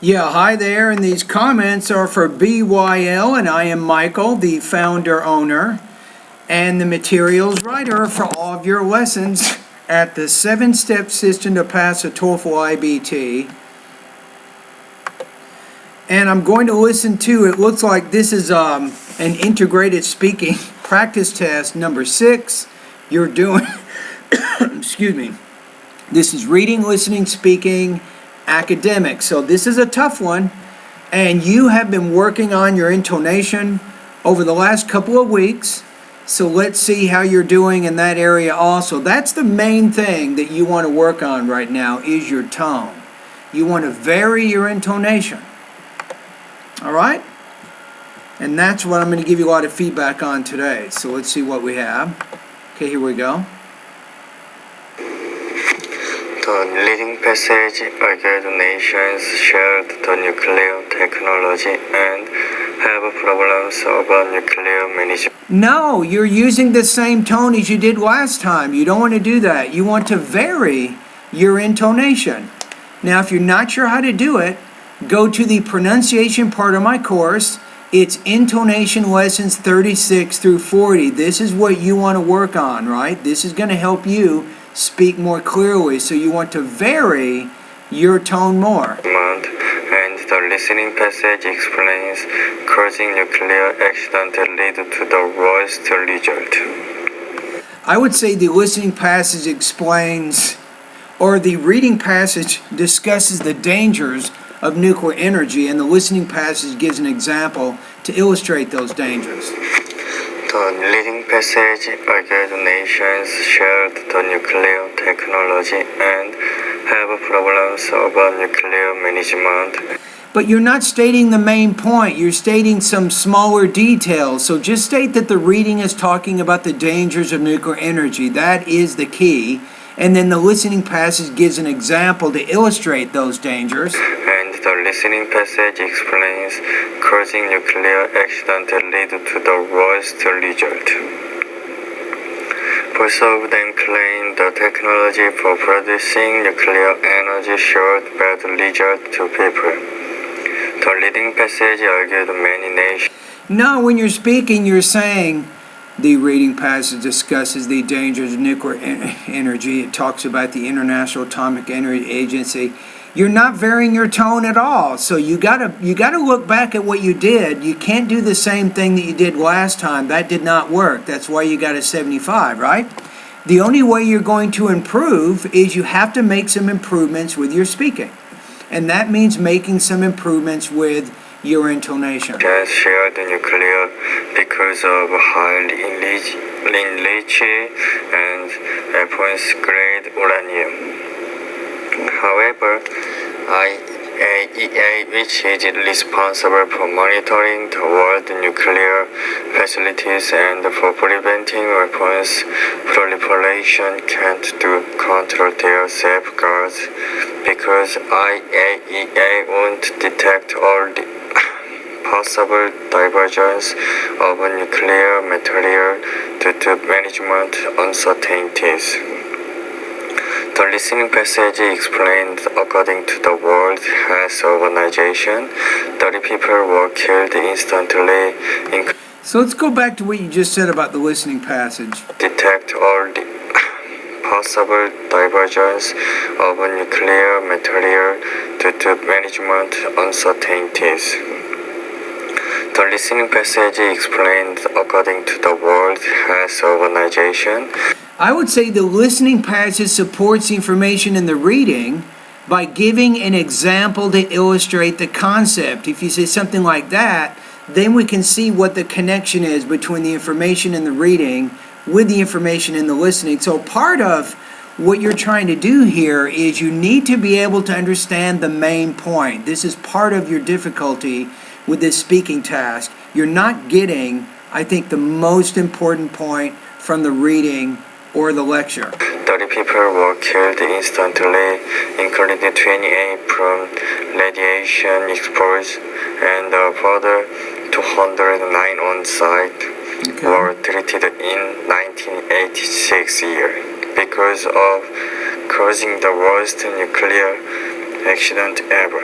Yeah, hi there, and these comments are for BYL, and I am Michael, the founder owner and the materials writer for all of your lessons at the 7-step system to pass a TOEFL IBT. And I'm going to listen to, it looks like this is an integrated speaking practice test number 6. You're doing, excuse me, this is reading, listening, speaking, academic. So this is a tough one, and you have been working on your intonation over the last couple of weeks. So let's see how you're doing in that area also. That's the main thing that you want to work on right now is your tone. You want to vary your intonation. All right? And that's what I'm going to give you a lot of feedback on today. So let's see what we have. Okay, here we go. The leading passage argued nations shared the nuclear technology and have problems about nuclear management. No, you're using the same tone as you did last time. You don't want to do that. You want to vary your intonation. Now, if you're not sure how to do it, go to the pronunciation part of my course. It's Intonation Lessons 36 through 40. This is what you want to work on, right? This is going to help you speak more clearly, so you want to vary your tone more. And the listening passage explains causing nuclear accident lead to the worst result. I would say the listening passage explains, or the reading passage discusses the dangers of nuclear energy, and the listening passage gives an example to illustrate those dangers. The leading passage argued nations shared the nuclear technology and have problems about nuclear management. But you're not stating the main point. You're stating some smaller details. So just state that the reading is talking about the dangers of nuclear energy. That is the key. And then the listening passage gives an example to illustrate those dangers. And the listening passage explains causing nuclear accident lead to the worst result. Both of them claim the technology for producing nuclear energy showed bad result to people. The leading passage argued many nations. No, when you're speaking, you're saying the reading passage discusses the dangers of nuclear energy. It talks about the International Atomic Energy Agency. You're not varying your tone at all. So you gotta look back at what you did. You can't do the same thing that you did last time. That did not work. That's why you got a 75, right? The only way you're going to improve is you have to make some improvements with your speaking. And that means making some improvements with your intonation. Gas shared nuclear because of high enriched and weapons-grade uranium. However, IAEA, which is responsible for monitoring the world nuclear facilities and for preventing weapons proliferation, can't control their safeguards because IAEA won't detect all the possible divergence of nuclear material due to management uncertainties. The listening passage explained according to the World Health Organization, 30 people were killed instantly. So let's go back to what you just said about the listening passage. Detect all the possible divergence of nuclear material due to management uncertainties. The listening passage explained according to the World Health Organization. I would say the listening passage supports the information in the reading by giving an example to illustrate the concept. If you say something like that, then we can see what the connection is between the information in the reading with the information in the listening. So part of what you're trying to do here is you need to be able to understand the main point. This is part of your difficulty with this speaking task. You're not getting, I think, the most important point from the reading or the lecture. 30 people were killed instantly, including 28 from radiation exposure, and further 209 on site were treated in 1986 year because of causing the worst nuclear accident ever.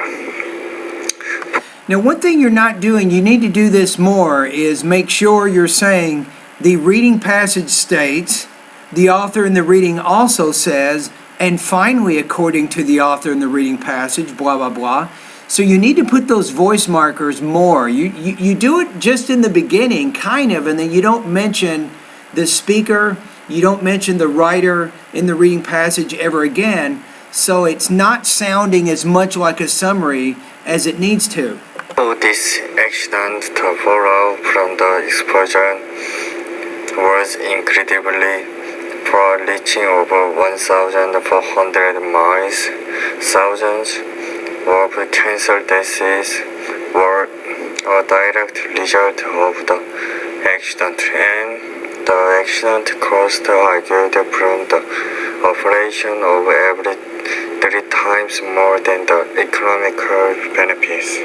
Now, one thing you're not doing, you need to do this more, is make sure you're saying the reading passage states, the author in the reading also says, and finally, according to the author in the reading passage, blah, blah, blah. So you need to put those voice markers more. You do it just in the beginning, kind of, and then you don't mention the speaker, you don't mention the writer in the reading passage ever again, so it's not sounding as much like a summary as it needs to. So this accident to follow from the explosion was incredibly poor, reaching over 1,400 miles. Thousands of cancer deaths were a direct result of the accident, and the accident cost argued from the operation of every 3 times more than the economical benefits.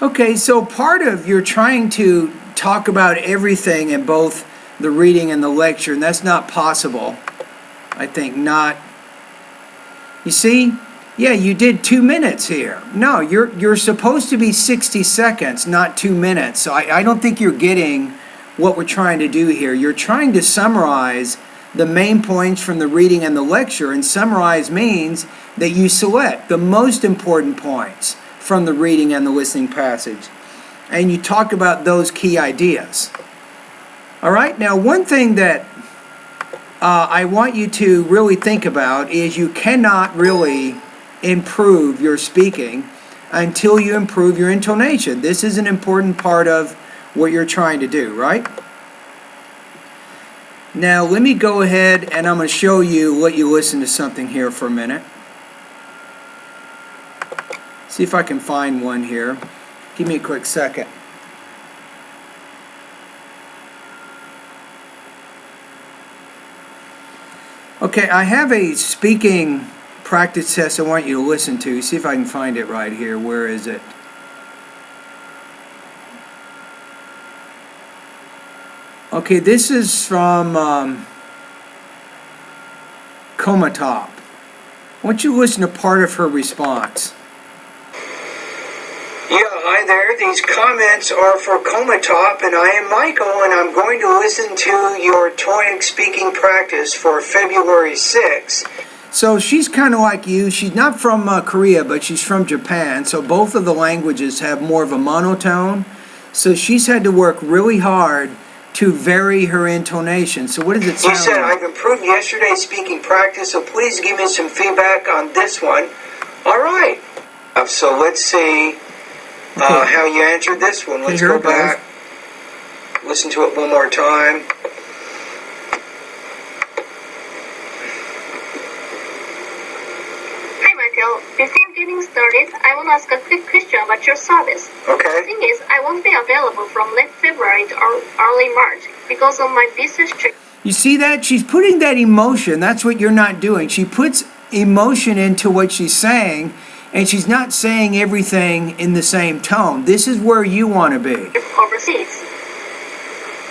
Okay, so part of you're trying to talk about everything in both the reading and the lecture, and that's not possible. I think not. You see? Yeah, you did 2 minutes here. No, you're supposed to be 60 seconds, not 2 minutes. So I don't think you're getting what we're trying to do here. You're trying to summarize the main points from the reading and the lecture, and summarize means that you select the most important points from the reading and the listening passage, and you talk about those key ideas. All right, now one thing that I want you to really think about is you cannot really improve your speaking until you improve your intonation. This is an important part of what you're trying to do, right? Now let me go ahead and I'm going to show you, let you listen to something here for a minute. See if I can find one here. Give me a quick second. Okay, I have a speaking practice test I want you to listen to. See if I can find it right here. Where is it? Okay, this is from Comatop. I want you to listen to part of her response. Yeah, hi there. These comments are for Comatop, and I am Michael, and I'm going to listen to your TOEFL speaking practice for February 6th. So she's kind of like you. She's not from Korea, but she's from Japan. So both of the languages have more of a monotone. So she's had to work really hard to vary her intonation. So what does it sound You said like? I've improved yesterday's speaking practice, so please give me some feedback on this one. All right. So let's see how you answered this one. Let's go back. Listen to it one more time. Before getting started, I want to ask a quick question about your service. Okay. The thing is, I won't be available from late February to early March because of my business trip. You see that? She's putting that emotion. That's what you're not doing. She puts emotion into what she's saying, and she's not saying everything in the same tone. This is where you want to be. Overseas.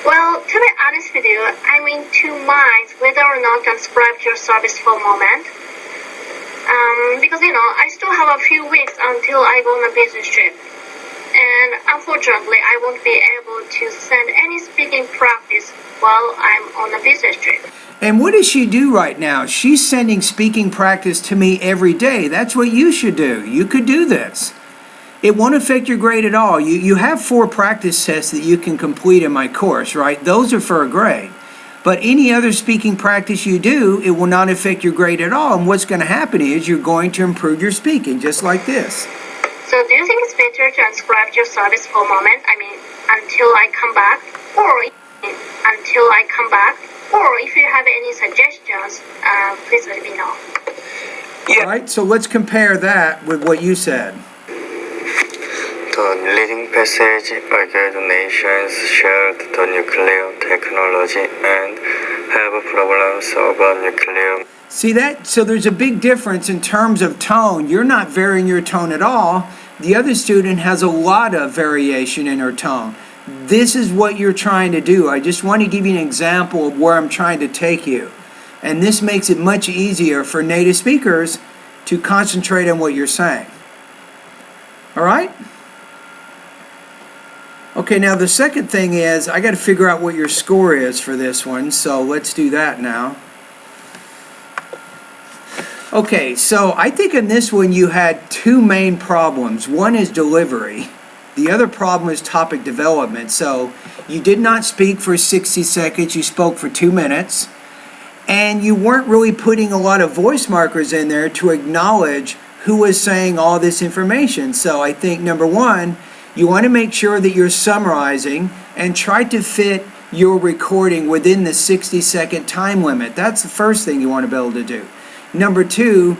Well, to be honest with you, I'm in 2 minds whether or not to subscribe to your service for a moment. Because, I still have a few weeks until I go on a business trip. And unfortunately, I won't be able to send any speaking practice while I'm on a business trip. And what does she do right now? She's sending speaking practice to me every day. That's what you should do. You could do this. It won't affect your grade at all. You have 4 practice tests that you can complete in my course, right? Those are for a grade. But any other speaking practice you do, it will not affect your grade at all. And what's going to happen is you're going to improve your speaking, just like this. So do you think it's better to unsubscribe to your service for a moment? Until I come back? Or if you have any suggestions, please let me know. Yeah. All right, so let's compare that with what you said. The leading passage argued nations shared the nuclear technology and have problems about nuclear. See that? So there's a big difference in terms of tone. You're not varying your tone at all. The other student has a lot of variation in her tone. This is what you're trying to do. I just want to give you an example of where I'm trying to take you. And this makes it much easier for native speakers to concentrate on what you're saying. All right? Okay, now the second thing is I got to figure out what your score is for this one, so let's do that now. Okay, so I think in this one you had two main problems. One is delivery. The other problem is topic development. So you did not speak for 60 seconds, you spoke for 2 minutes, and you weren't really putting a lot of voice markers in there to acknowledge who was saying all this information. So I think number one, you want to make sure that you're summarizing and try to fit your recording within the 60-second time limit. That's the first thing you want to be able to do. Number two,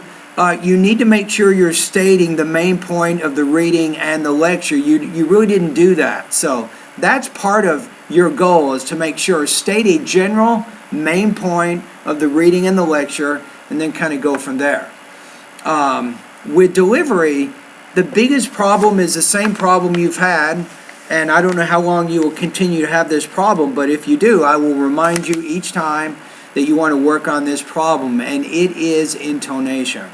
you need to make sure you're stating the main point of the reading and the lecture. You really didn't do that. So that's part of your goal, is to make sure state a general main point of the reading and the lecture, and then kind of go from there. With delivery, the biggest problem is the same problem you've had, and I don't know how long you will continue to have this problem, but if you do, I will remind you each time that you want to work on this problem, and it is intonation.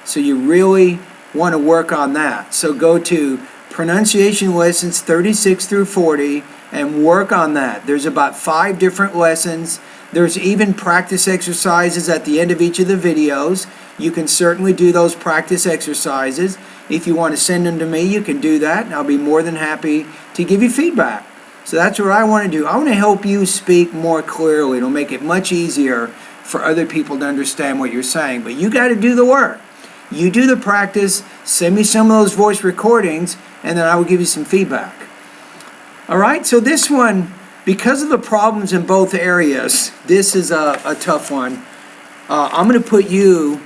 So you really want to work on that. So go to pronunciation lessons 36 through 40 and work on that. There's about 5 different lessons. There's even practice exercises at the end of each of the videos. You can certainly do those practice exercises. If you want to send them to me, you can do that, and I'll be more than happy to give you feedback. So that's what I want to do. I want to help you speak more clearly. It'll make it much easier for other people to understand what you're saying. But you got to do the work. You do the practice, send me some of those voice recordings, and then I will give you some feedback. All right, so this one, because of the problems in both areas, this is a tough one. I'm going to put you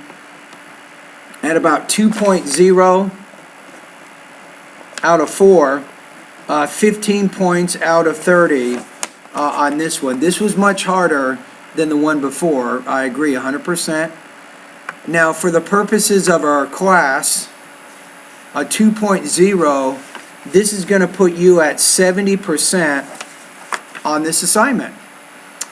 at about 2.0 out of 4, 15 points out of 30 on this one. This was much harder than the one before. I agree 100%. Now, for the purposes of our class, a 2.0, this is going to put you at 70% on this assignment.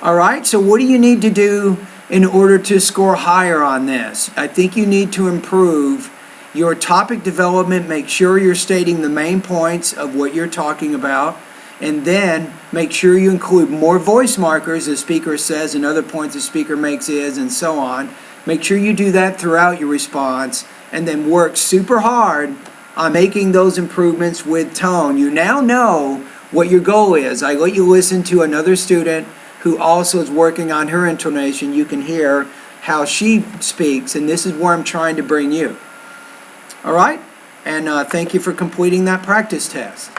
All right, so what do you need to do in order to score higher on this? I think you need to improve your topic development. Make sure you're stating the main points of what you're talking about, and then make sure you include more voice markers, as speaker says, and other points the speaker makes is, and so on. Make sure you do that throughout your response, and then work super hard on making those improvements with tone. You now know what your goal is. I let you listen to another student who also is working on her intonation. You can hear how she speaks, and this is where I'm trying to bring you. All right? And thank you for completing that practice test.